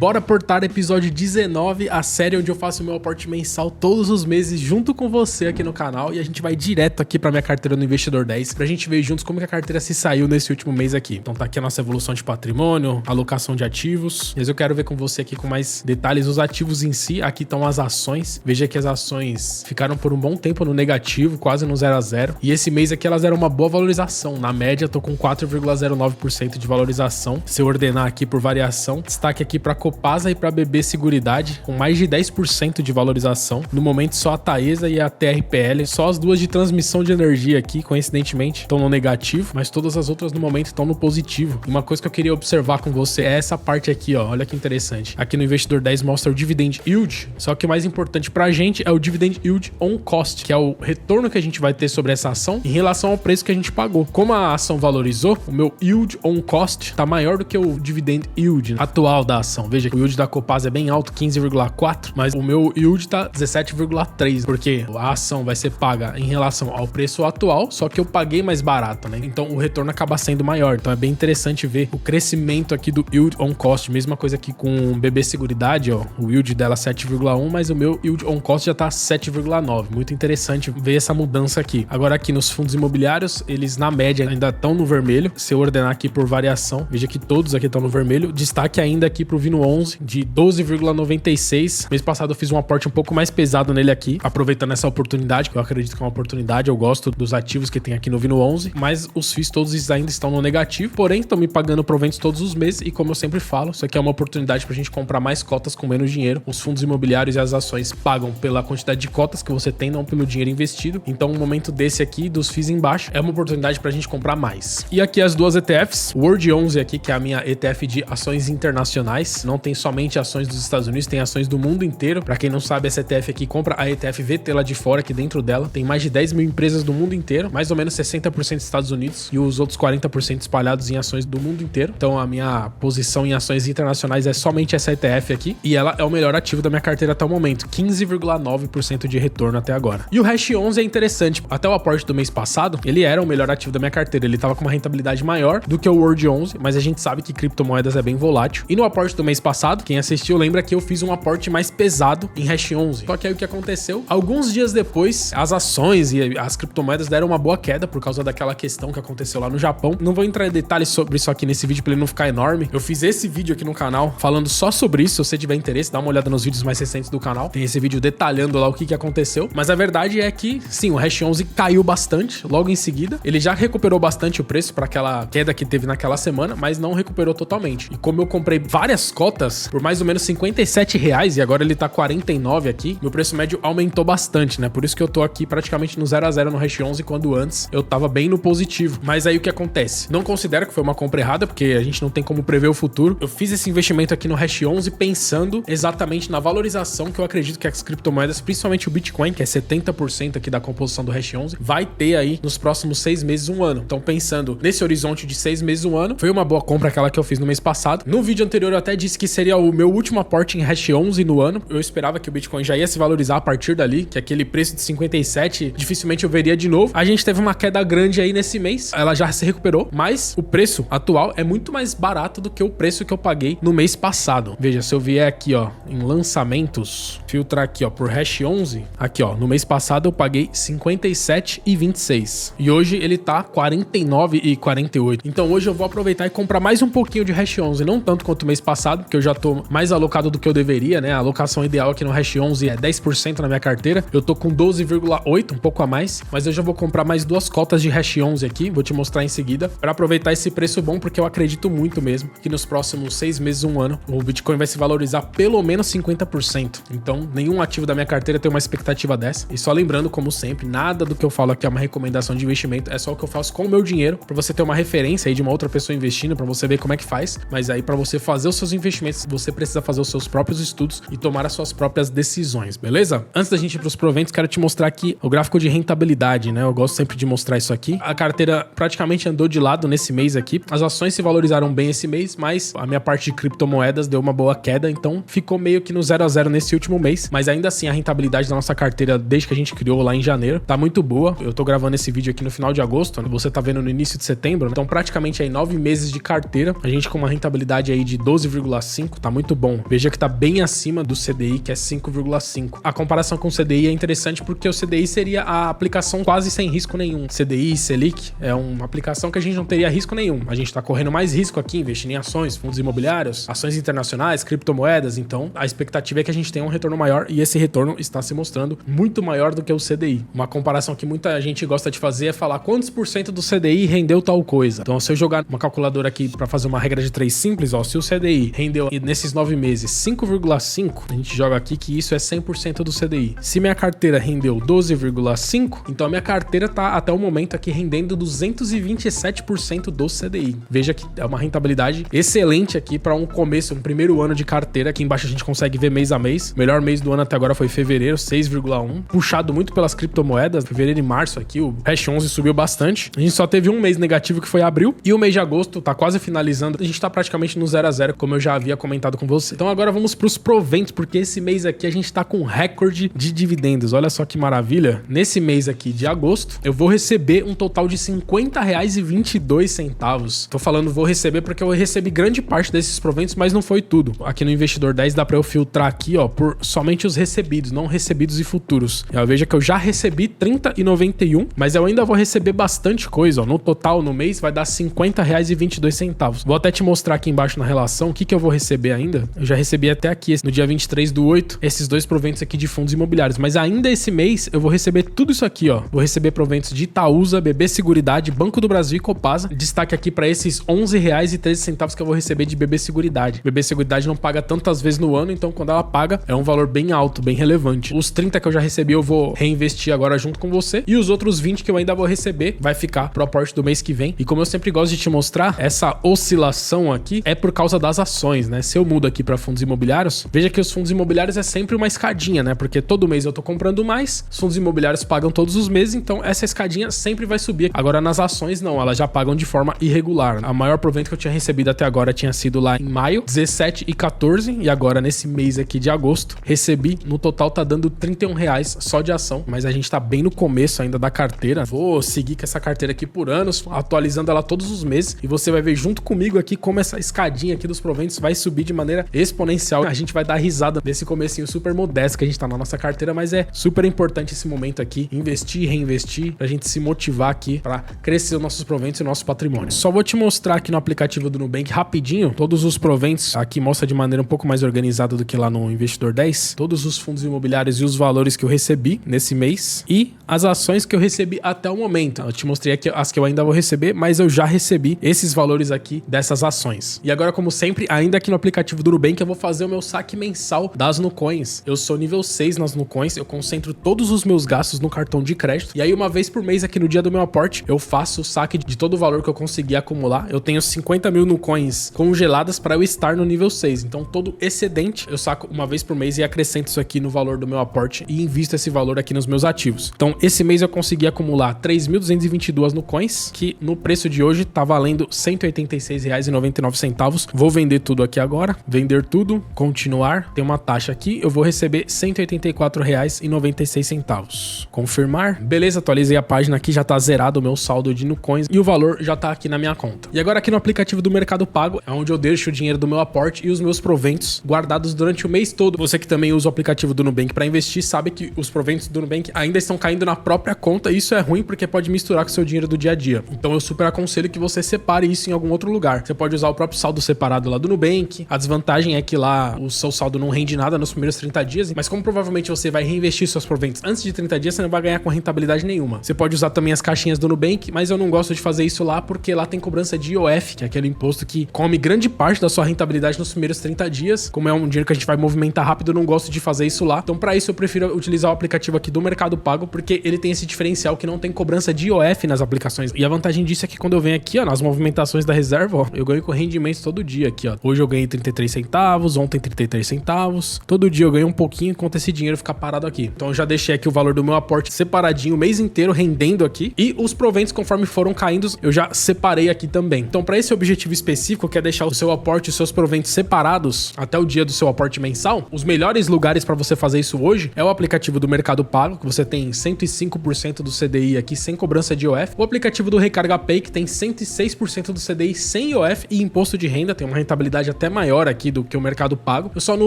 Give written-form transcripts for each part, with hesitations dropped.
Bora portar episódio 19, a série onde eu faço o meu aporte mensal todos os meses junto com você aqui no canal, e a gente vai direto aqui pra minha carteira no Investidor 10 pra gente ver juntos como que a carteira se saiu nesse último mês aqui. Então tá aqui a nossa evolução de patrimônio, alocação de ativos, mas eu quero ver com você aqui com mais detalhes os ativos em si. Aqui estão as ações, veja que as ações ficaram por um bom tempo no negativo, quase no 0 a 0, e esse mês aqui elas deram uma boa valorização, na média tô com 4,09% de valorização, se eu ordenar aqui por variação. Destaque aqui pra Copasa e para BB Seguridade, com mais de 10% de valorização. No momento, só a Taesa e a TRPL, só as duas de transmissão de energia aqui, coincidentemente, estão no negativo, mas todas as outras no momento estão no positivo. E uma coisa que eu queria observar com você é essa parte aqui, ó. Olha que interessante. Aqui no Investidor 10 mostra o Dividend Yield, só que o mais importante pra gente é o Dividend Yield on Cost, que é o retorno que a gente vai ter sobre essa ação em relação ao preço que a gente pagou. Como a ação valorizou, o meu Yield on Cost tá maior do que o Dividend Yield atual da ação. Veja que o yield da Copasa é bem alto, 15,4, mas o meu yield tá 17,3, porque a ação vai ser paga em relação ao preço atual, só que eu paguei mais barato, né? Então o retorno acaba sendo maior. Então é bem interessante ver o crescimento aqui do yield on cost. Mesma coisa aqui com BB Seguridade, ó. O yield dela 7,1, mas o meu yield on cost já tá 7,9. Muito interessante ver essa mudança aqui. Agora aqui nos fundos imobiliários, eles na média ainda estão no vermelho. Se eu ordenar aqui por variação, veja que todos aqui estão no vermelho. Destaque ainda aqui pro Vino 11 de 12,96. Mês passado eu fiz um aporte um pouco mais pesado nele aqui, aproveitando essa oportunidade, que eu acredito que é uma oportunidade. Eu gosto dos ativos que tem aqui no Vino 11, mas os FIIs todos ainda estão no negativo, porém estão me pagando proventos todos os meses, e como eu sempre falo, isso aqui é uma oportunidade pra gente comprar mais cotas com menos dinheiro. Os fundos imobiliários e as ações pagam pela quantidade de cotas que você tem, não pelo dinheiro investido. Então um momento desse aqui, dos FIIs embaixo, é uma oportunidade pra gente comprar mais. E aqui as duas ETFs, o World 11 aqui, que é a minha ETF de ações internacionais, não tem somente ações dos Estados Unidos, tem ações do mundo inteiro. Pra quem não sabe, essa ETF aqui compra a ETF VT lá de fora, que dentro dela tem mais de 10 mil empresas do mundo inteiro, mais ou menos 60% dos Estados Unidos e os outros 40% espalhados em ações do mundo inteiro. Então a minha posição em ações internacionais é somente essa ETF aqui, e ela é o melhor ativo da minha carteira até o momento, 15,9% de retorno até agora. E o Hash 11 é interessante, até o aporte do mês passado, ele era o melhor ativo da minha carteira, ele tava com uma rentabilidade maior do que o World 11, mas a gente sabe que criptomoedas é bem volátil. E no aporte do mês passado, quem assistiu lembra que eu fiz um aporte mais pesado em Hash 11. Só que aí o que aconteceu? Alguns dias depois, as ações e as criptomoedas deram uma boa queda por causa daquela questão que aconteceu lá no Japão. Não vou entrar em detalhes sobre isso aqui nesse vídeo pra ele não ficar enorme. Eu fiz esse vídeo aqui no canal falando só sobre isso. Se você tiver interesse, dá uma olhada nos vídeos mais recentes do canal. Tem esse vídeo detalhando lá o que aconteceu. Mas a verdade é que, sim, o Hash 11 caiu bastante logo em seguida. Ele já recuperou bastante o preço para aquela queda que teve naquela semana, mas não recuperou totalmente. E como eu comprei várias cotas por mais ou menos R$57 e agora ele tá 49 aqui, meu preço médio aumentou bastante, né? Por isso que eu tô aqui praticamente no 0 a 0 no Hash 11, quando antes eu tava bem no positivo. Mas aí o que acontece? Não considero que foi uma compra errada, porque a gente não tem como prever o futuro. Eu fiz esse investimento aqui no Hash 11 pensando exatamente na valorização que eu acredito que as criptomoedas, principalmente o Bitcoin, que é 70% aqui da composição do Hash 11, vai ter aí nos próximos 6 meses, 1 ano. Então pensando nesse horizonte de 6 meses, 1 ano, foi uma boa compra aquela que eu fiz no mês passado. No vídeo anterior eu até disse que seria o meu último aporte em Hash 11 no ano. Eu esperava que o Bitcoin já ia se valorizar a partir dali, que aquele preço de 57 dificilmente eu veria de novo. A gente teve uma queda grande aí nesse mês, ela já se recuperou, mas o preço atual é muito mais barato do que o preço que eu paguei no mês passado. Veja, se eu vier aqui, ó, em lançamentos, filtrar aqui, ó, por Hash 11, aqui, ó, no mês passado eu paguei 57,26 e hoje ele tá 49,48. Então hoje eu vou aproveitar e comprar mais um pouquinho de Hash 11, não tanto quanto o mês passado, porque eu já tô mais alocado do que eu deveria, né? A alocação ideal aqui no Hash 11 é 10% na minha carteira. Eu tô com 12,8, um pouco a mais, mas eu já vou comprar mais 2 cotas de Hash 11 aqui, vou te mostrar em seguida, para aproveitar esse preço bom, porque eu acredito muito mesmo que nos próximos 6 meses, 1 ano, o Bitcoin vai se valorizar pelo menos 50%. Então, nenhum ativo da minha carteira tem uma expectativa dessa. E só lembrando, como sempre, nada do que eu falo aqui é uma recomendação de investimento, é só o que eu faço com o meu dinheiro, para você ter uma referência aí de uma outra pessoa investindo, para você ver como é que faz. Mas aí, para você fazer os seus investimentos, você precisa fazer os seus próprios estudos e tomar as suas próprias decisões, beleza? Antes da gente ir para os proventos, quero te mostrar aqui o gráfico de rentabilidade, né? Eu gosto sempre de mostrar isso aqui. A carteira praticamente andou de lado nesse mês aqui. As ações se valorizaram bem esse mês, mas a minha parte de criptomoedas deu uma boa queda, então ficou meio que no 0 a 0 nesse último mês. Mas ainda assim, a rentabilidade da nossa carteira, desde que a gente criou lá em janeiro, tá muito boa. Eu tô gravando esse vídeo aqui no final de agosto, né? Você tá vendo no início de setembro, né? Então praticamente aí 9 meses de carteira, a gente com uma rentabilidade aí de 12,5 4,5, tá muito bom. Veja que tá bem acima do CDI, que é 5,5. A comparação com o CDI é interessante porque o CDI seria a aplicação quase sem risco nenhum. CDI, Selic, é uma aplicação que a gente não teria risco nenhum. A gente tá correndo mais risco aqui, investindo em ações, fundos imobiliários, ações internacionais, criptomoedas. Então, a expectativa é que a gente tenha um retorno maior e esse retorno está se mostrando muito maior do que o CDI. Uma comparação que muita gente gosta de fazer é falar quantos por cento do CDI rendeu tal coisa. Então, se eu jogar uma calculadora aqui para fazer uma regra de 3 simples, ó, se o CDI rendeu nesses 9 meses 5,5, a gente joga aqui que isso é 100% do CDI. Se minha carteira rendeu 12,5, então a minha carteira tá até o momento aqui rendendo 227% do CDI. Veja que é uma rentabilidade excelente aqui para um começo, um primeiro ano de carteira. Aqui embaixo a gente consegue ver mês a mês. O melhor mês do ano até agora foi fevereiro, 6,1, puxado muito pelas criptomoedas. Fevereiro e março aqui, o Hash 11 subiu bastante. A gente só teve um mês negativo que foi abril e o mês de agosto tá quase finalizando. A gente tá praticamente no 0 a 0, como eu já havia comentado com você. Então agora vamos pros proventos, porque esse mês aqui a gente tá com recorde de dividendos. Olha só que maravilha. Nesse mês aqui de agosto, eu vou receber um total de R$ 50,22. Tô falando vou receber porque eu recebi grande parte desses proventos, mas não foi tudo. Aqui no Investidor 10 dá pra eu filtrar aqui, ó, por somente os recebidos, não recebidos e futuros. Veja que eu já recebi R$ 30,91, mas eu ainda vou receber bastante coisa, ó. No total, no mês, vai dar R$ 50,22. Vou até te mostrar aqui embaixo na relação o que eu vou receber ainda. Eu já recebi até aqui, no dia 23/8, esses dois proventos aqui de fundos imobiliários, mas ainda esse mês eu vou receber tudo isso aqui, ó. Vou receber proventos de Itaúsa, BB Seguridade, Banco do Brasil e Copasa. Destaque aqui para esses R$ 11,13 que eu vou receber de BB Seguridade. BB Seguridade não paga tantas vezes no ano, então quando ela paga é um valor bem alto, bem relevante. Os 30 que eu já recebi eu vou reinvestir agora junto com você, e os outros 20 que eu ainda vou receber vai ficar pro aporte do mês que vem. E como eu sempre gosto de te mostrar, essa oscilação aqui é por causa das ações, né? Se eu mudo aqui para fundos imobiliários, veja que os fundos imobiliários é sempre uma escadinha, né? Porque todo mês eu tô comprando mais, os fundos imobiliários pagam todos os meses, então essa escadinha sempre vai subir. Agora nas ações não, elas já pagam de forma irregular. A maior provento que eu tinha recebido até agora tinha sido lá em maio, 17 e 14, e agora nesse mês aqui de agosto, recebi, no total tá dando R$31 só de ação, mas a gente tá bem no começo ainda da carteira. Vou seguir com essa carteira aqui por anos, atualizando ela todos os meses, e você vai ver junto comigo aqui como essa escadinha aqui dos proventos vai subir de maneira exponencial. A gente vai dar risada desse comecinho super modesto que a gente tá na nossa carteira, mas é super importante esse momento aqui, investir e reinvestir, pra gente se motivar aqui pra crescer os nossos proventos e o nosso patrimônio. Só vou te mostrar aqui no aplicativo do Nubank rapidinho, todos os proventos, aqui mostra de maneira um pouco mais organizada do que lá no Investidor 10, todos os fundos imobiliários e os valores que eu recebi nesse mês e as ações que eu recebi até o momento. Eu te mostrei aqui as que eu ainda vou receber, mas eu já recebi esses valores aqui dessas ações. E agora, como sempre, ainda aqui no aplicativo do Nubank, eu vou fazer o meu saque mensal das Nucoins. Eu sou nível 6 nas Nucoins, eu concentro todos os meus gastos no cartão de crédito, e aí uma vez por mês aqui no dia do meu aporte, eu faço o saque de todo o valor que eu consegui acumular. Eu tenho 50 mil Nucoins congeladas para eu estar no nível 6, então todo excedente eu saco uma vez por mês e acrescento isso aqui no valor do meu aporte e invisto esse valor aqui nos meus ativos. Então esse mês eu consegui acumular 3.222 Nucoins, que no preço de hoje tá valendo R$ 186,99. Vou vender tudo aqui agora, vender tudo, continuar, tem uma taxa aqui, eu vou receber R$ 184,96. Confirmar, beleza, atualizei a página aqui, já tá zerado o meu saldo de Nucoins e o valor já tá aqui na minha conta. E agora aqui no aplicativo do Mercado Pago, é onde eu deixo o dinheiro do meu aporte e os meus proventos guardados durante o mês todo. Você que também usa o aplicativo do Nubank para investir, sabe que os proventos do Nubank ainda estão caindo na própria conta, e isso é ruim porque pode misturar com o seu dinheiro do dia a dia. Então eu super aconselho que você separe isso em algum outro lugar. Você pode usar o próprio saldo separado lá do Nubank. A desvantagem é que lá o seu saldo não rende nada nos primeiros 30 dias, mas como provavelmente você vai reinvestir seus proventos antes de 30 dias, você não vai ganhar com rentabilidade nenhuma. Você pode usar também as caixinhas do Nubank, mas eu não gosto de fazer isso lá porque lá tem cobrança de IOF, que é aquele imposto que come grande parte da sua rentabilidade nos primeiros 30 dias. Como é um dinheiro que a gente vai movimentar rápido, eu não gosto de fazer isso lá. Então para isso eu prefiro utilizar o aplicativo aqui do Mercado Pago, porque ele tem esse diferencial que não tem cobrança de IOF nas aplicações. E a vantagem disso é que quando eu venho aqui, ó, nas movimentações da reserva, ó, eu ganho com rendimentos todo dia aqui, ó. Hoje eu ganhei 33 centavos, ontem 33 centavos. Todo dia eu ganho um pouquinho enquanto esse dinheiro fica parado aqui. Então eu já deixei aqui o valor do meu aporte separadinho o mês inteiro rendendo aqui, e os proventos conforme foram caindo eu já separei aqui também. Então para esse objetivo específico, que é deixar o seu aporte e os seus proventos separados até o dia do seu aporte mensal, os melhores lugares para você fazer isso hoje é o aplicativo do Mercado Pago, que você tem 105% do CDI aqui sem cobrança de IOF, o aplicativo do Recarga Pay, que tem 106% do CDI sem IOF e imposto de renda, tem uma rentabilidade até maior aqui do que o Mercado Pago. Eu só não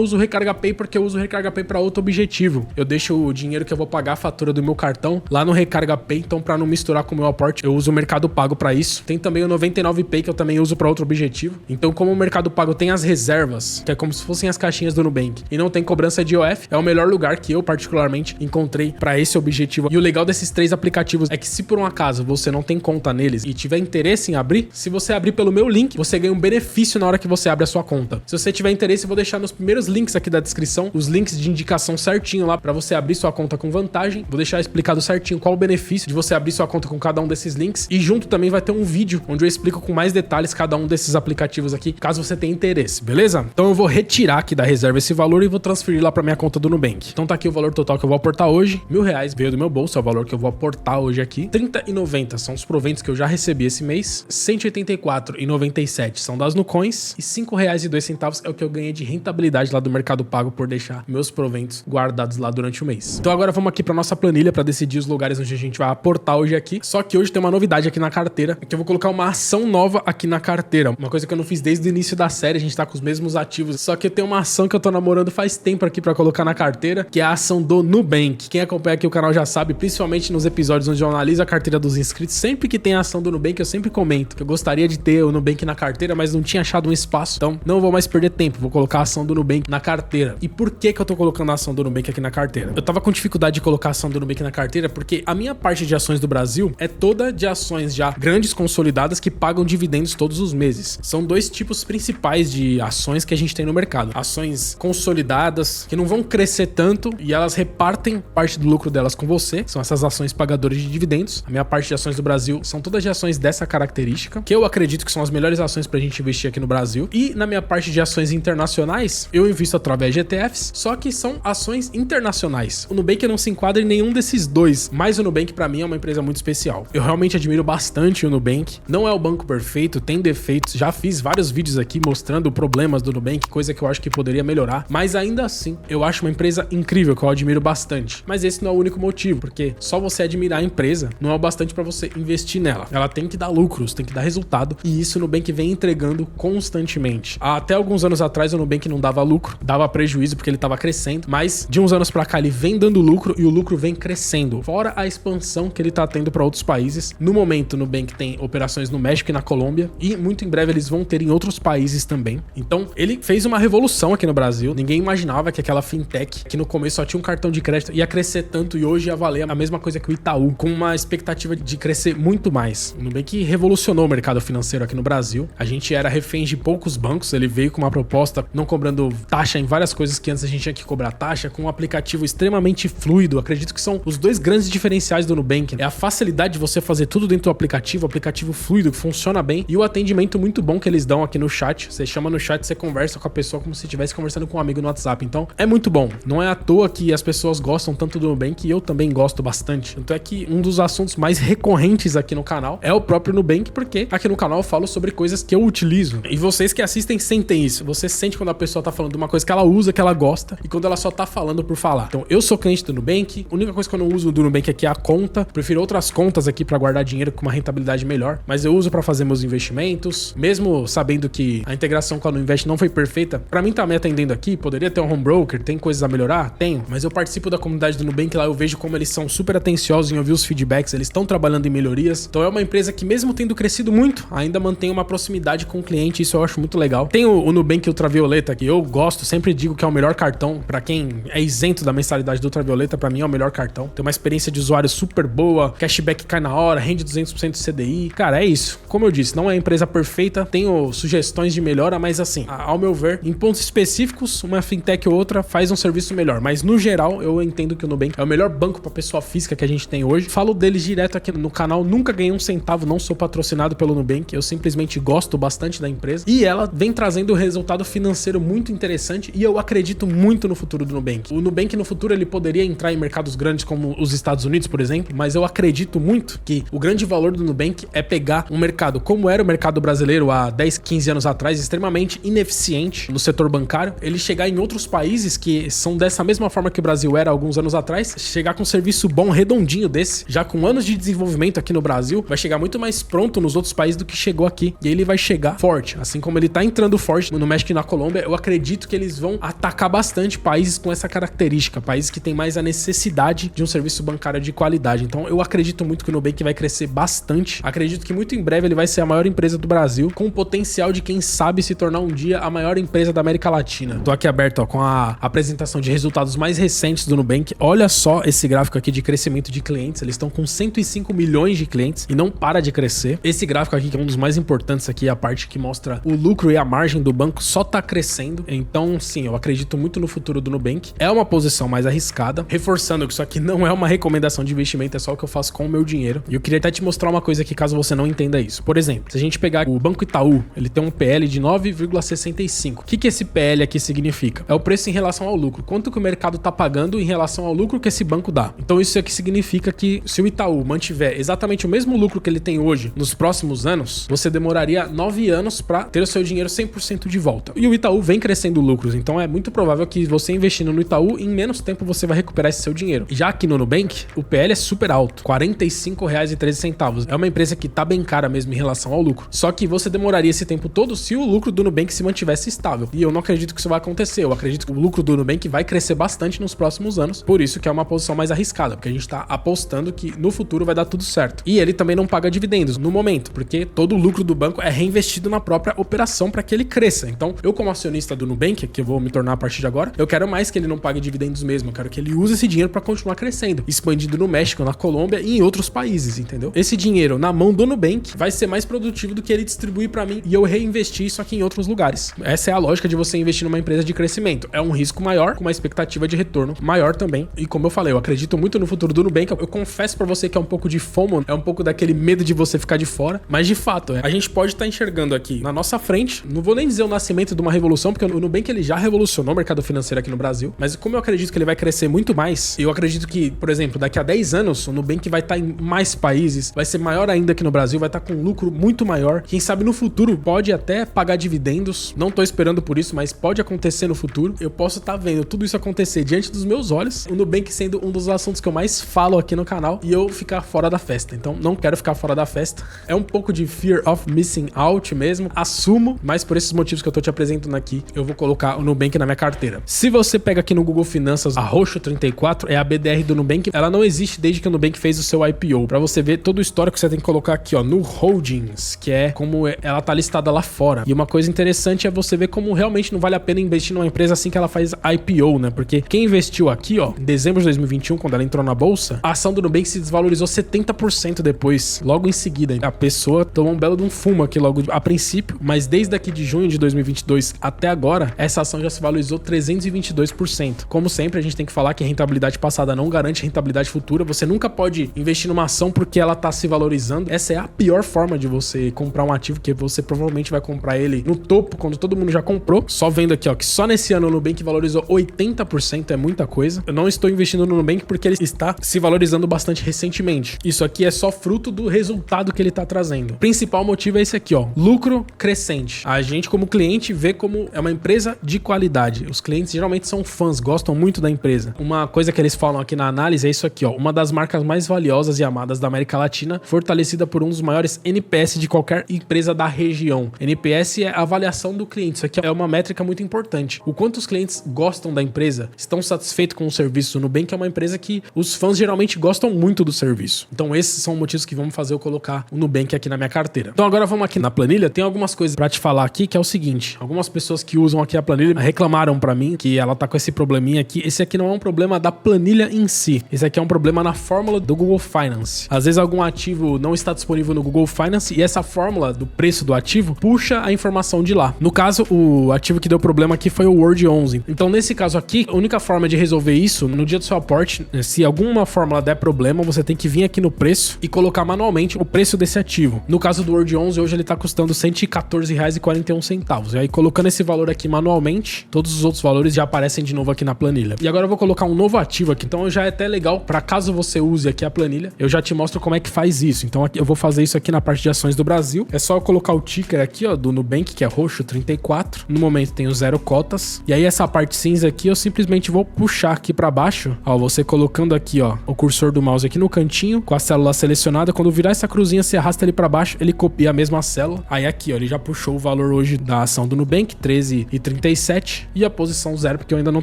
uso o Recarga Pay porque eu uso o Recarga Pay para outro objetivo. Eu deixo o dinheiro que eu vou pagar a fatura do meu cartão lá no Recarga Pay, então para não misturar com o meu aporte, eu uso o Mercado Pago para isso. Tem também o 99 Pay que eu também uso para outro objetivo. Então, como o Mercado Pago tem as reservas, que é como se fossem as caixinhas do Nubank, e não tem cobrança de IOF, é o melhor lugar que eu particularmente encontrei para esse objetivo. E o legal desses três aplicativos é que se por um acaso você não tem conta neles e tiver interesse em abrir, se você abrir pelo meu link, você ganha um benefício na hora que você abre a sua conta. Se você tiver interesse, eu vou deixar nos primeiros links aqui da descrição os links de indicação certinho lá para você abrir sua conta com vantagem. Vou deixar explicado certinho qual o benefício de você abrir sua conta com cada um desses links, e junto também vai ter um vídeo onde eu explico com mais detalhes cada um desses aplicativos aqui, caso você tenha interesse, beleza? Então eu vou retirar aqui da reserva esse valor e vou transferir lá para minha conta do Nubank. Então tá aqui o valor total que eu vou aportar hoje, R$1.000 veio do meu bolso, é o valor que eu vou aportar hoje aqui. R$30,90 são os proventos que eu já recebi esse mês, R$184,97 são das Nucoins e R$5,02 é o que eu ganhei de rentabilidade lá do Mercado Pago por deixar meus proventos guardados lá durante o mês. Então agora vamos aqui para nossa planilha para decidir os lugares onde a gente vai aportar hoje aqui. Só que hoje tem uma novidade aqui na carteira, que eu vou colocar uma ação nova aqui na carteira. Uma coisa que eu não fiz desde o início da série, a gente tá com os mesmos ativos, só que eu tenho uma ação que eu tô namorando faz tempo aqui para colocar na carteira, que é a ação do Nubank. Quem acompanha aqui o canal já sabe, principalmente nos episódios onde eu analiso a carteira dos inscritos, sempre que tem a ação do Nubank, eu sempre comento que eu gostaria de ter o Nubank na carteira, mas não tinha achado um espaço, então não vou mais perder tempo, vou colocar a ação do Nubank na carteira. E por que que eu tô colocando a ação do Nubank aqui na carteira? Eu tava com dificuldade de colocar a ação do Nubank na carteira porque a minha parte de ações do Brasil é toda de ações já grandes, consolidadas, que pagam dividendos todos os meses. São dois tipos principais de ações que a gente tem no mercado. Ações consolidadas, que não vão crescer tanto e elas repartem parte do lucro delas com você. São essas ações pagadoras de dividendos. A minha parte de ações do Brasil são todas de ações dessa característica, que eu acredito que são as melhores ações pra gente investir aqui no Brasil. E na minha parte de ações internacionais, eu invisto através de ETFs, só que são ações internacionais. O Nubank não se enquadra em nenhum desses dois, mas o Nubank pra mim é uma empresa muito especial. Eu realmente admiro bastante o Nubank. Não é o banco perfeito, tem defeitos. Já fiz vários vídeos aqui mostrando problemas do Nubank, coisa que eu acho que poderia melhorar, mas ainda assim, eu acho uma empresa incrível, que eu admiro bastante. Mas esse não é o único motivo, porque só você admirar a empresa não é o bastante pra você investir nela. Ela tem que dar lucros, tem que dar resultado, e isso o Nubank vem entregando constantemente. Até alguns anos atrás o Nubank não dava lucro, dava prejuízo porque ele estava crescendo, mas de uns anos pra cá ele vem dando lucro e o lucro vem crescendo, fora a expansão que ele tá tendo para outros países. No momento o Nubank tem operações no México e na Colômbia, e muito em breve eles vão ter em outros países também. Então ele fez uma revolução aqui no Brasil. Ninguém imaginava que aquela fintech, que no começo só tinha um cartão de crédito, ia crescer tanto, e hoje ia valer a mesma coisa que o Itaú, com uma expectativa de crescer muito mais. O Nubank revolucionou o mercado financeiro aqui no Brasil. A gente era refém de poucos bancos, ele veio com uma proposta não cobrando taxa em várias coisas que antes a gente tinha que cobrar taxa, com um aplicativo extremamente fluido. Acredito que são os dois grandes diferenciais do Nubank. É a facilidade de você fazer tudo dentro do aplicativo fluido, que funciona bem, e o atendimento muito bom que eles dão aqui no chat. Você chama no chat, você conversa com a pessoa como se estivesse conversando com um amigo no WhatsApp. Então, é muito bom. Não é à toa que as pessoas gostam tanto do Nubank, e eu também gosto bastante. Tanto é que um dos assuntos mais recorrentes aqui no canal é o próprio Nubank, porque aqui no canal eu falo sobre coisas que eu utilizo. E vocês que assistem sentem isso. Você sente quando a pessoa tá falando de uma coisa que ela usa, que ela gosta, e quando ela só tá falando por falar. Então, eu sou cliente do Nubank. A única coisa que eu não uso do Nubank aqui é a conta. Prefiro outras contas aqui pra guardar dinheiro com uma rentabilidade melhor, mas eu uso pra fazer meus investimentos, mesmo sabendo que a integração com a Nuinvest não foi perfeita. Pra mim tá me atendendo aqui, poderia ter um home broker, tem coisas a melhorar? Tenho, mas eu participo da comunidade do Nubank, lá eu vejo como eles são super atenciosos em ouvir os feedbacks, eles estão trabalhando em melhorias. Então é uma empresa que, mesmo tendo crescido muito, ainda mantém uma proximidade com o cliente, isso eu acho muito legal. Tem o Nubank Ultravioleta, que eu gosto, sempre digo que é o melhor cartão. Pra quem é isento da mensalidade do Ultravioleta, pra mim é o melhor cartão. Tem uma experiência de usuário super boa, cashback cai na hora, rende 200% do CDI. Cara, é isso. Como eu disse, não é a empresa perfeita, tenho sugestões de melhora, mas assim, ao meu ver, em pontos específicos, uma fintech ou outra faz um serviço melhor. Mas no geral, eu entendo que o Nubank é o melhor banco pra pessoa física que a gente tem hoje. Falo deles direto aqui no canal, nunca ganhei um centavo, não sou patrocinado pelo Nubank, eu simplesmente gosto bastante da empresa. E ela vem trazendo um resultado financeiro muito interessante, e eu acredito muito no futuro do Nubank. O Nubank no futuro ele poderia entrar em mercados grandes como os Estados Unidos, por exemplo, mas eu acredito muito que o grande valor do Nubank é pegar um mercado como era o mercado brasileiro há 10, 15 anos atrás, extremamente ineficiente no setor bancário, ele chegar em outros países que são dessa mesma forma que o Brasil era há alguns anos atrás, chegar com um serviço bom, redondinho desse, já com anos de desenvolvimento aqui no Brasil, vai chegar muito mais pronto nos outros países do que chegou aqui, e ele vai chegar forte, assim como ele tá entrando entrando forte no México e na Colômbia, eu acredito que eles vão atacar bastante países com essa característica, países que têm mais a necessidade de um serviço bancário de qualidade. Então eu acredito muito que o Nubank vai crescer bastante. Acredito que muito em breve ele vai ser a maior empresa do Brasil, com o potencial de, quem sabe, se tornar um dia a maior empresa da América Latina. Tô aqui aberto, ó, com a apresentação de resultados mais recentes do Nubank. Olha só esse gráfico aqui de crescimento de clientes. Eles estão com 105 milhões de clientes e não para de crescer. Esse gráfico aqui, que é um dos mais importantes aqui, é a parte que mostra o lucro e a margem do banco, só tá crescendo. Então, sim, eu acredito muito no futuro do Nubank. É uma posição mais arriscada, reforçando que isso aqui não é uma recomendação de investimento, é só o que eu faço com o meu dinheiro. E eu queria até te mostrar uma coisa aqui, caso você não entenda isso. Por exemplo, se a gente pegar o Banco Itaú, ele tem um PL de 9,65. O que esse PL aqui significa? É o preço em relação ao lucro. Quanto que o mercado tá pagando em relação ao lucro que esse banco dá. Então isso aqui significa que se o Itaú mantiver exatamente o mesmo lucro que ele tem hoje nos próximos anos, você demoraria 9 anos para ter o seu dinheiro 100% de volta. E o Itaú vem crescendo lucros, então é muito provável que você investindo no Itaú, em menos tempo você vai recuperar esse seu dinheiro. Já aqui no Nubank, o PL é super alto, R$ 45,13. É uma empresa que tá bem cara mesmo em relação ao lucro. Só que você demoraria esse tempo todo se o lucro do Nubank se mantivesse estável. E eu não acredito que isso vai acontecer. Eu acredito que o lucro do Nubank vai crescer bastante nos próximos anos. Por isso que é uma posição mais arriscada, porque a gente tá apostando que no futuro vai dar tudo certo. E ele também não paga dividendos no momento, porque todo o lucro do banco é reinvestido na própria operação para que ele cresça. Então, eu como acionista do Nubank, que eu vou me tornar a partir de agora, eu quero mais que ele não pague dividendos mesmo. Eu quero que ele use esse dinheiro para continuar crescendo, expandindo no México, na Colômbia e em outros países, entendeu? Esse dinheiro na mão do Nubank vai ser mais produtivo do que ele distribuir para mim e eu reinvestir isso aqui em outros lugares. Essa é a lógica de você investir numa empresa de crescimento. É um risco maior, com uma expectativa de retorno maior também. E como eu falei, eu acredito muito no futuro do Nubank. Eu confesso para você que é um pouco de FOMO, é um pouco daquele medo de você ficar de fora, mas de fato, a gente pode estar enxergando aqui na nossa frente, não vou nem dizer o nascimento de uma revolução, porque o Nubank ele já revolucionou o mercado financeiro aqui no Brasil, mas como eu acredito que ele vai crescer muito mais, eu acredito que, por exemplo, daqui a 10 anos, o Nubank vai estar em mais países, vai ser maior ainda aqui no Brasil, vai estar com um lucro muito maior. Quem sabe no futuro pode até pagar dividendos, não tô esperando por isso, mas pode acontecer no futuro. Eu posso estar vendo tudo isso acontecer diante dos meus olhos, o Nubank sendo um dos assuntos que eu mais falo aqui no canal e eu ficar fora da festa. Então, não quero ficar fora da festa. É um pouco de fear of missing out mesmo, assumo, mas por esses motivos que eu tô te apresentando aqui, eu vou colocar o Nubank na minha carteira. Se você pega aqui no Google Finanças, a Roxo 34 é a BDR do Nubank, ela não existe desde que o Nubank fez o seu IPO. Pra você ver todo o histórico, você tem que colocar aqui, ó, no Holdings, que é como ela tá listada lá fora. E uma coisa interessante é você ver como realmente não vale a pena investir numa empresa assim que ela faz IPO, né? Porque quem investiu aqui, ó, em dezembro de 2021, quando ela entrou na bolsa, a ação do Nubank se desvalorizou 70% depois, logo em seguida. A pessoa tomou um belo de um fumo aqui logo a princípio, mas desde aqui de junho de 2022 até agora, essa ação já se valorizou 322%. Como sempre, a gente tem que falar que a rentabilidade passada não garante rentabilidade futura. Você nunca pode investir numa ação porque ela tá se valorizando. Essa é a pior forma de você comprar um ativo, que você provavelmente vai comprar ele no topo, quando todo mundo já comprou. Só vendo aqui, ó, que só nesse ano o Nubank valorizou 80%, é muita coisa. Eu não estou investindo no Nubank porque ele está se valorizando bastante recentemente. Isso aqui é só fruto do resultado que ele tá trazendo. O principal motivo é esse aqui, ó, lucro crescente. A gente como cliente vê como é uma empresa de qualidade. Os clientes geralmente são fãs, gostam muito da empresa. Uma coisa que eles falam aqui na análise é isso aqui, ó, uma das marcas mais valiosas e amadas da América Latina, fortalecida por um dos maiores NPS de qualquer empresa da região. NPS é a avaliação do cliente. Isso aqui é uma métrica muito importante. O quanto os clientes gostam da empresa, estão satisfeitos com o serviço. O Nubank é uma empresa que os fãs geralmente gostam muito do serviço. Então esses são motivos que vão fazer eu colocar o Nubank aqui na minha carteira. Então agora vamos aqui na planilha. Tem algumas coisas pra te falar aqui, que é o seguinte. Algumas pessoas que usam aqui a planilha reclamaram pra mim que ela tá com esse probleminha aqui. Esse aqui não é um problema da planilha em si. Esse aqui é um problema na fórmula do Google Finance. Às vezes algum ativo não está disponível no Google Finance e essa fórmula do preço do ativo puxa a informação de lá. No caso, o ativo que deu problema aqui foi o Word 11. Então nesse caso aqui, a única forma de resolver isso, no dia do seu aporte, se alguma fórmula der problema, você tem que vir aqui no preço e colocar manualmente o preço desse ativo. No caso do Word 11, hoje ele tá custando R$ 114,41. E aí colocando esse valor aqui manualmente, todos os outros valores já aparecem de novo aqui na planilha. E agora eu vou colocar um novo ativo aqui, então já é até legal, para caso você use aqui a planilha, eu já te mostro como é que faz isso. Então aqui eu vou fazer isso aqui na parte de ações do Brasil. É só eu colocar o ticker aqui, ó, do Nubank, que é Roxo 34. No momento tem o 0 cotas. E aí essa parte cinza aqui eu simplesmente vou puxar aqui para baixo, ó, você colocando aqui, ó, o cursor do mouse aqui no cantinho, com a célula selecionada. Quando virar essa cruzinha, você arrasta ele para baixo, ele copia a mesma célula. Aí aqui, ó, ele já puxou o valor valor hoje da ação do Nubank, 13,37, e a posição 0, porque eu ainda não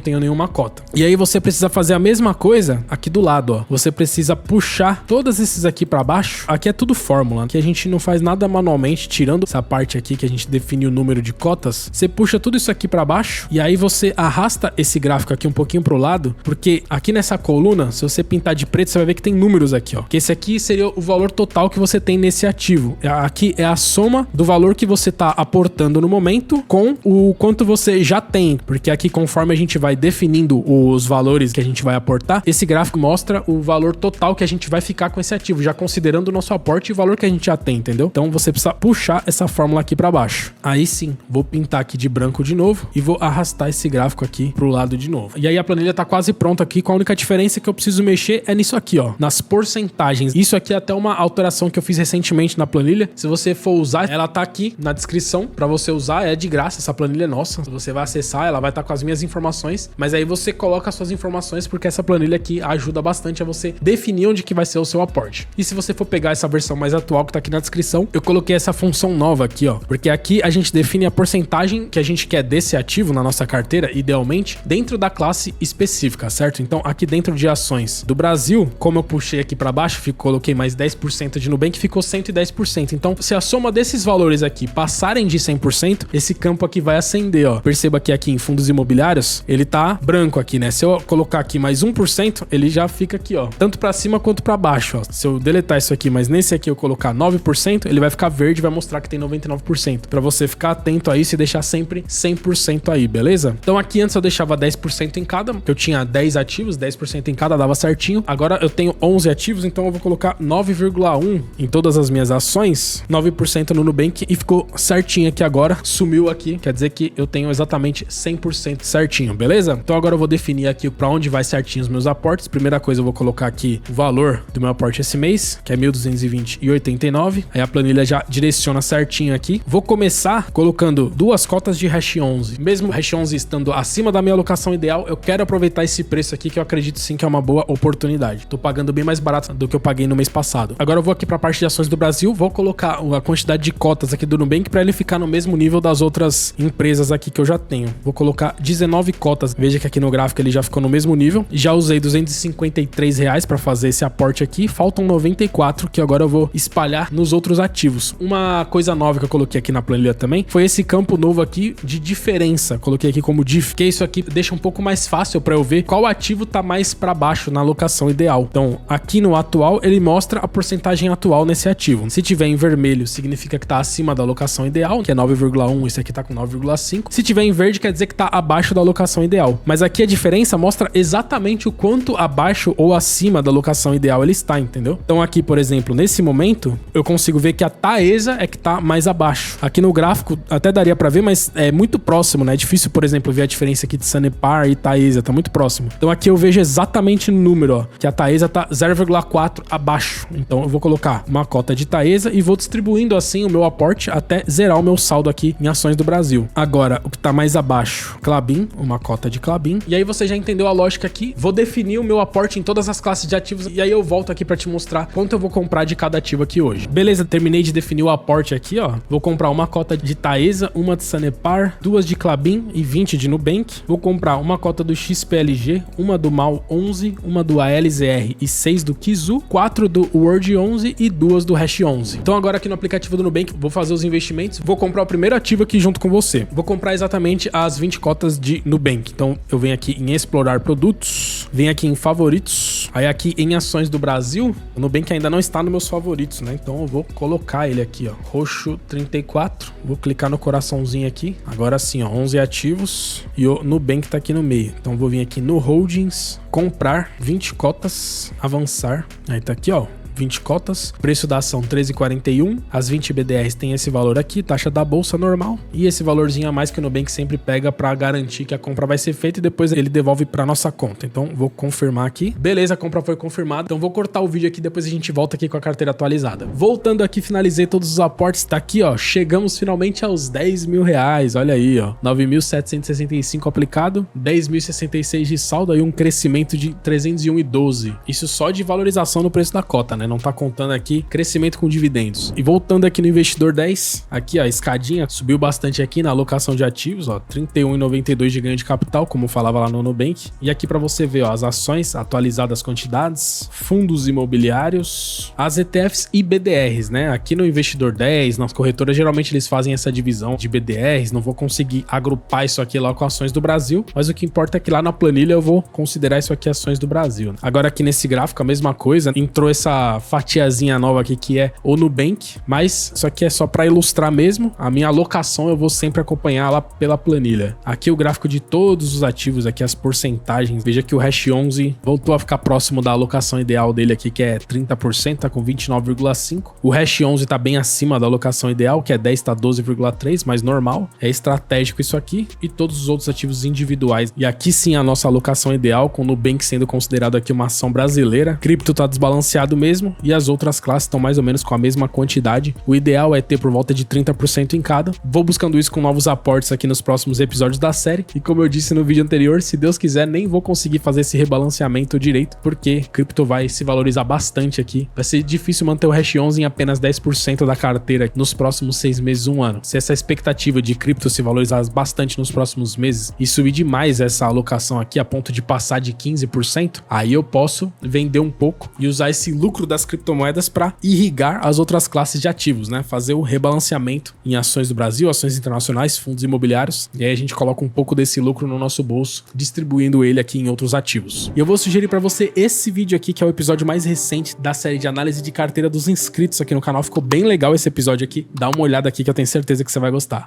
tenho nenhuma cota. E aí você precisa fazer a mesma coisa aqui do lado, ó. Você precisa puxar todos esses aqui para baixo. Aqui é tudo fórmula, que a gente não faz nada manualmente, tirando essa parte aqui que a gente define o número de cotas. Você puxa tudo isso aqui para baixo e aí você arrasta esse gráfico aqui um pouquinho pro lado, porque aqui nessa coluna, se você pintar de preto, você vai ver que tem números aqui, ó. Que esse aqui seria o valor total que você tem nesse ativo. Aqui é a soma do valor que você tá aportando no momento com o quanto você já tem, porque aqui conforme a gente vai definindo os valores que a gente vai aportar, esse gráfico mostra o valor total que a gente vai ficar com esse ativo, já considerando o nosso aporte e o valor que a gente já tem, entendeu? Então você precisa puxar essa fórmula aqui para baixo. Aí sim, vou pintar aqui de branco de novo e vou arrastar esse gráfico aqui pro lado de novo. E aí a planilha tá quase pronta aqui, com a única diferença que eu preciso mexer é nisso aqui, ó, nas porcentagens. Isso aqui é até uma alteração que eu fiz recentemente na planilha. Se você for usar, ela tá aqui na descrição para você usar, é de graça, essa planilha é nossa. Você vai acessar, ela vai estar com as minhas informações, mas aí você coloca as suas informações, porque essa planilha aqui ajuda bastante a você definir onde que vai ser o seu aporte. E se você for pegar essa versão mais atual que tá aqui na descrição, eu coloquei essa função nova aqui, ó, porque aqui a gente define a porcentagem que a gente quer desse ativo na nossa carteira, idealmente, dentro da classe específica, certo? Então, aqui dentro de ações do Brasil, como eu puxei aqui para baixo, coloquei mais 10% de Nubank, ficou 110%. Então, se a soma desses valores aqui passarem de 100%, esse campo aqui vai acender, ó. Perceba que aqui em fundos imobiliários, ele tá branco aqui, né? Se eu colocar aqui mais 1%, ele já fica aqui, ó, tanto para cima quanto para baixo, ó. Se eu deletar isso aqui, mas nesse aqui eu colocar 9%, ele vai ficar verde e vai mostrar que tem 99%. Para você ficar atento a isso e deixar sempre 100% aí, beleza? Então aqui antes eu deixava 10% em cada, eu tinha 10 ativos, 10% em cada dava certinho. Agora eu tenho 11 ativos, então eu vou colocar 9,1 em todas as minhas ações, 9% no Nubank e ficou certinho aqui agora, sumiu aqui, quer dizer que eu tenho exatamente 100% certinho, beleza? Então agora eu vou definir aqui para onde vai certinho os meus aportes. Primeira coisa, eu vou colocar aqui o valor do meu aporte esse mês, que é 1.220,89. Aí a planilha já direciona certinho aqui. Vou começar colocando duas cotas de hash 11. Mesmo o hash 11 estando acima da minha alocação ideal, eu quero aproveitar esse preço aqui, que eu acredito sim que é uma boa oportunidade. Tô pagando bem mais barato do que eu paguei no mês passado. Agora eu vou aqui para a parte de ações do Brasil, vou colocar a quantidade de cotas aqui do Nubank para ele ficar no mesmo nível das outras empresas aqui que eu já tenho. Vou colocar 19 cotas. Veja que aqui no gráfico ele já ficou no mesmo nível. Já usei R$253 para fazer esse aporte aqui. Faltam 94 que agora eu vou espalhar nos outros ativos. Uma coisa nova que eu coloquei aqui na planilha também foi esse campo novo aqui de diferença. Coloquei aqui como diff, que isso aqui deixa um pouco mais fácil para eu ver qual ativo tá mais para baixo na alocação ideal. Então, aqui no atual, ele mostra a porcentagem atual nesse ativo. Se tiver em vermelho, significa que tá acima da alocação ideal, que é 9,1, esse aqui tá com 9,5. Se tiver em verde, quer dizer que tá abaixo da alocação ideal. Mas aqui a diferença mostra exatamente o quanto abaixo ou acima da alocação ideal ele está, entendeu? Então aqui, por exemplo, nesse momento, eu consigo ver que a Taesa é que tá mais abaixo. Aqui no gráfico até daria para ver, mas é muito próximo, né? É difícil, por exemplo, ver a diferença aqui de Sanepar e Taesa, tá muito próximo. Então aqui eu vejo exatamente o número, ó, que a Taesa tá 0,4 abaixo. Então eu vou colocar uma cota de Taesa e vou distribuindo assim o meu aporte até zerar o meu saldo aqui em ações do Brasil. Agora, o que tá mais abaixo, Klabin, uma cota de Klabin. E aí você já entendeu a lógica aqui. Vou definir o meu aporte em todas as classes de ativos e aí eu volto aqui para te mostrar quanto eu vou comprar de cada ativo aqui hoje. Beleza, terminei de definir o aporte aqui, ó. Vou comprar uma cota de Taesa, uma de Sanepar, duas de Klabin e 20 de Nubank. Vou comprar uma cota do XPLG, uma do MAL 11, uma do ALZR e 6 do Kizu, 4 do Word 11 e 2 do Hash 11. Então agora aqui no aplicativo do Nubank, vou fazer os investimentos, vou comprar o primeiro ativo aqui junto com você. Vou comprar exatamente as 20 cotas de Nubank. Então eu venho aqui em explorar produtos, venho aqui em favoritos, aí aqui em ações do Brasil, o Nubank ainda não está nos meus favoritos, né? Então eu vou colocar ele aqui, ó, roxo 34, vou clicar no coraçãozinho aqui, agora sim, ó, 11 ativos e o Nubank tá aqui no meio. Então vou vir aqui no Holdings, comprar 20 cotas, avançar, aí tá aqui, ó, 20 cotas, preço da ação 13,41, as 20 BDRs tem esse valor aqui, taxa da bolsa normal e esse valorzinho a mais que o Nubank sempre pega para garantir que a compra vai ser feita e depois ele devolve para nossa conta. Então vou confirmar aqui. Beleza, a compra foi confirmada. Então vou cortar o vídeo aqui, depois a gente volta aqui com a carteira atualizada. Voltando aqui, finalizei todos os aportes, tá aqui, ó, chegamos finalmente aos 10 mil reais, olha aí, ó, 9.765 aplicado, 10.066 de saldo, aí um crescimento de 301,12. Isso só de valorização no preço da cota, né? né? Não tá contando aqui crescimento com dividendos. E voltando aqui no Investidor 10, aqui ó, a escadinha subiu bastante aqui na alocação de ativos, ó, 31,92 de ganho de capital, como eu falava lá no Nubank. E aqui para você ver, ó, as ações atualizadas, as quantidades, fundos imobiliários, as ETFs e BDRs, né? Aqui no Investidor 10, nas corretoras, geralmente eles fazem essa divisão de BDRs, não vou conseguir agrupar isso aqui lá com ações do Brasil, mas o que importa é que lá na planilha eu vou considerar isso aqui ações do Brasil, né? Agora aqui nesse gráfico a mesma coisa, entrou essa fatiazinha nova aqui que é o Nubank, mas isso aqui é só para ilustrar mesmo, a minha alocação eu vou sempre acompanhar lá pela planilha. Aqui o gráfico de todos os ativos, aqui as porcentagens, veja que o Hash 11 voltou a ficar próximo da alocação ideal dele aqui, que é 30%, tá com 29,5%. O Hash 11 tá bem acima da alocação ideal, que é 10, tá 12,3%, mas normal. É estratégico isso aqui. E todos os outros ativos individuais. E aqui sim a nossa alocação ideal, com o Nubank sendo considerado aqui uma ação brasileira. Cripto tá desbalanceado mesmo, e as outras classes estão mais ou menos com a mesma quantidade. O ideal é ter por volta de 30% em cada. Vou buscando isso com novos aportes aqui nos próximos episódios da série. E como eu disse no vídeo anterior, se Deus quiser, nem vou conseguir fazer esse rebalanceamento direito, porque cripto vai se valorizar bastante aqui. Vai ser difícil manter o Hash 11 em apenas 10% da carteira nos próximos 6 meses, 1 ano. Se essa expectativa de cripto se valorizar bastante nos próximos meses e subir demais essa alocação aqui a ponto de passar de 15%, aí eu posso vender um pouco e usar esse lucro das criptomoedas para irrigar as outras classes de ativos, né? Fazer o rebalanceamento em ações do Brasil, ações internacionais, fundos imobiliários, e aí a gente coloca um pouco desse lucro no nosso bolso, distribuindo ele aqui em outros ativos. E eu vou sugerir para você esse vídeo aqui, que é o episódio mais recente da série de análise de carteira dos inscritos aqui no canal. Ficou bem legal esse episódio aqui. Dá uma olhada aqui que eu tenho certeza que você vai gostar.